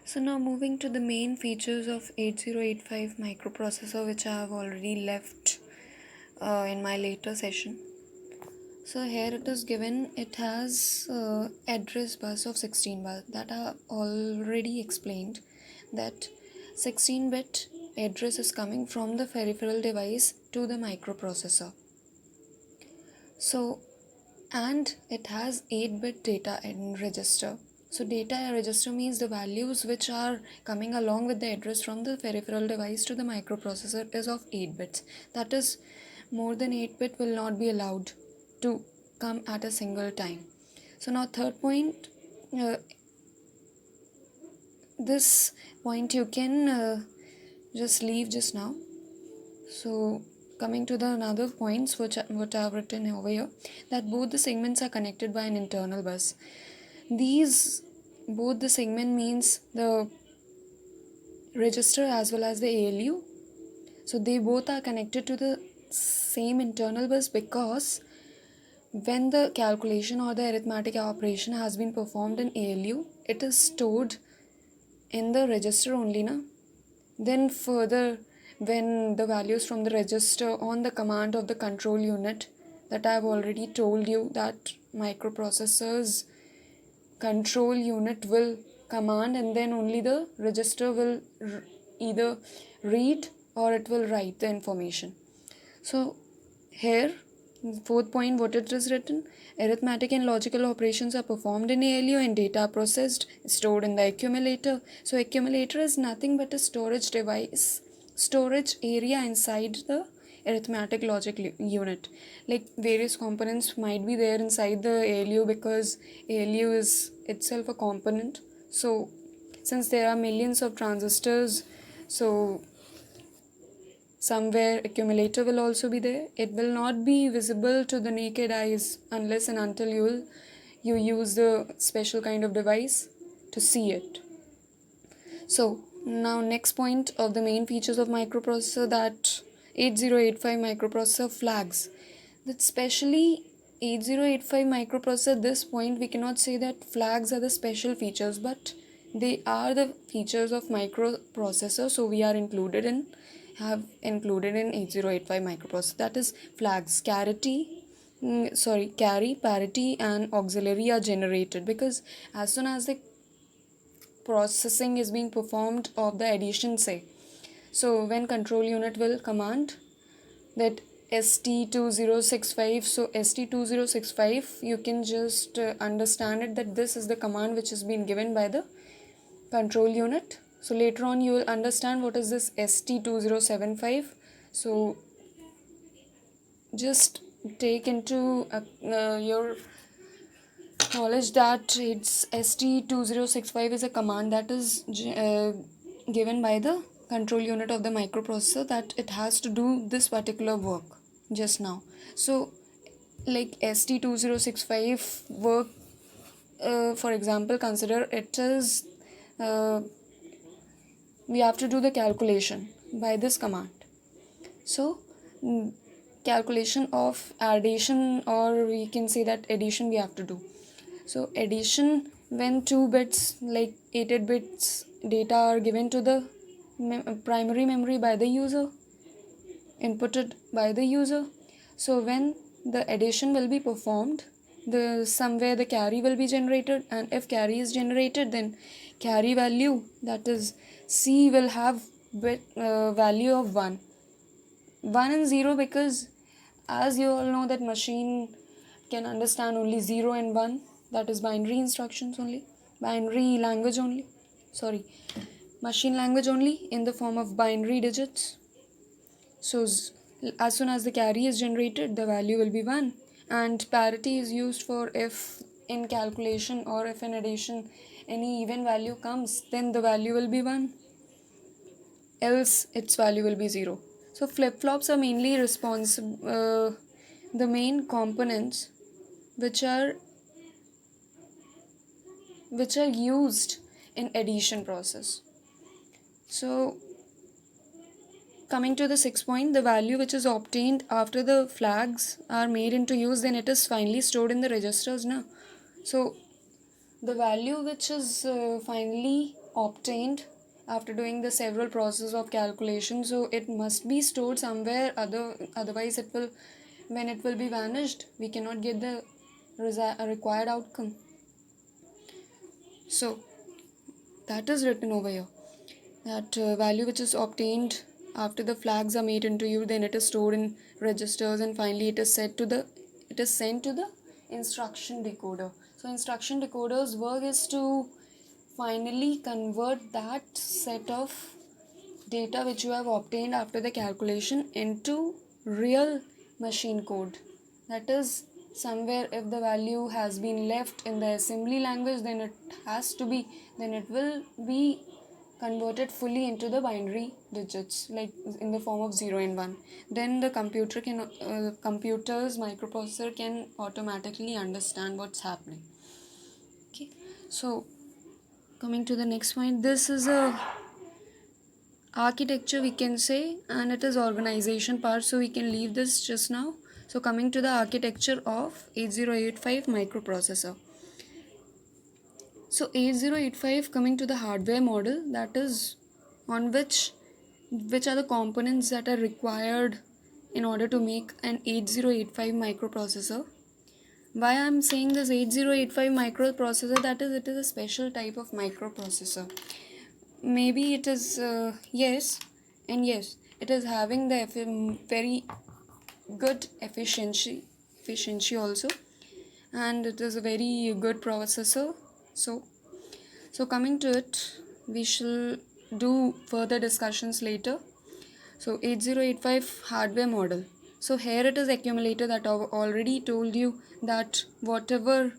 So now moving to the main features of 8085 microprocessor, which I have already left in my later session. So here it is given, it has address bus of 16 bit that I have already explained, that 16-bit address is coming from the peripheral device to the microprocessor. So, and it has 8-bit data in register. So data register means the values which are coming along with the address from the peripheral device to the microprocessor is of 8 bits. That is, more than 8 bit will not be allowed to come at a single time. So now third point, this point you can just leave just now. So coming to the another points what I have written over here, that both the segments are connected by an internal bus. These both the segment means the register as well as the ALU. So they both are connected to the same internal bus because when the calculation or the arithmetic operation has been performed in ALU, it is stored in the register only, na? Then further, when the values from the register on the command of the control unit, that I have already told you that microprocessors control unit will command, and then only the register will either read or it will write the information. So here, fourth point, what it is written, arithmetic and logical operations are performed in ALU and data are processed, stored in the accumulator. So accumulator is nothing but a storage device, storage area inside the arithmetic logic unit. Like various components might be there inside the ALU because ALU is itself a component. So since there are millions of transistors, so somewhere accumulator will also be there. It will not be visible to the naked eyes unless and until you use the special kind of device to see it. So now next point of the main features of microprocessor, that 8085 microprocessor flags. That specially 8085 microprocessor, at this point we cannot say that flags are the special features, but they are the features of microprocessor, so we are included in 8085 microprocessor. That is flags, carry, parity and auxiliary are generated because as soon as the processing is being performed of the addition, say, so when control unit will command that ST2065, so ST2065, you can just understand it that this is the command which has been given by the control unit. So later on you will understand what is this ST2075. So just take into your knowledge that it's ST2065 is a command that is given by the control unit of the microprocessor, that it has to do this particular work just now. So like ST2065 work, for example, consider it is we have to do the calculation by this command. So calculation of addition, or we can say that addition we have to do. So addition, when 2 bits like 8 bits data are given to the primary memory by the user, inputted by the user. So when the addition will be performed, somewhere the carry will be generated, and if carry is generated, then carry value, that is C, will have value of 1 and 0, because as you all know that machine can understand only 0 and 1, that is binary instructions only, binary language only, machine language only in the form of binary digits. So as soon as the carry is generated, the value will be 1, and parity is used for if in calculation or if in addition any even value comes, then the value will be 1, else its value will be 0. So flip-flops are mainly the main components which are used in addition process. So coming to the sixth point, the value which is obtained after the flags are made into use, then it is finally stored in the registers now. So the value which is finally obtained after doing the several process of calculation, so it must be stored somewhere, otherwise it will, when it will be vanished, we cannot get the required outcome. So that is written over here, that value which is obtained after the flags are made into use, then it is stored in registers, and finally it is sent to the instruction decoder. So instruction decoder's work is to finally convert that set of data which you have obtained after the calculation into real machine code. That is, somewhere if the value has been left in the assembly language, then it will be converted fully into the binary digits, like in the form of 0 and 1. Then the computer's microprocessor can automatically understand what's happening. Okay, so coming to the next point, this is a architecture we can say, and it is organization part, so we can leave this just now. So coming to the architecture of 8085 microprocessor. So 8085, coming to the hardware model, that is on which are the components that are required in order to make an 8085 microprocessor. Why I'm saying this 8085 microprocessor, that is, it is a special type of microprocessor. Maybe it is yes, and yes, it is having the very good efficiency also, and it is a very good processor. So coming to it, we shall do further discussions later. So 8085 hardware model. So here it is accumulator that I've already told you that whatever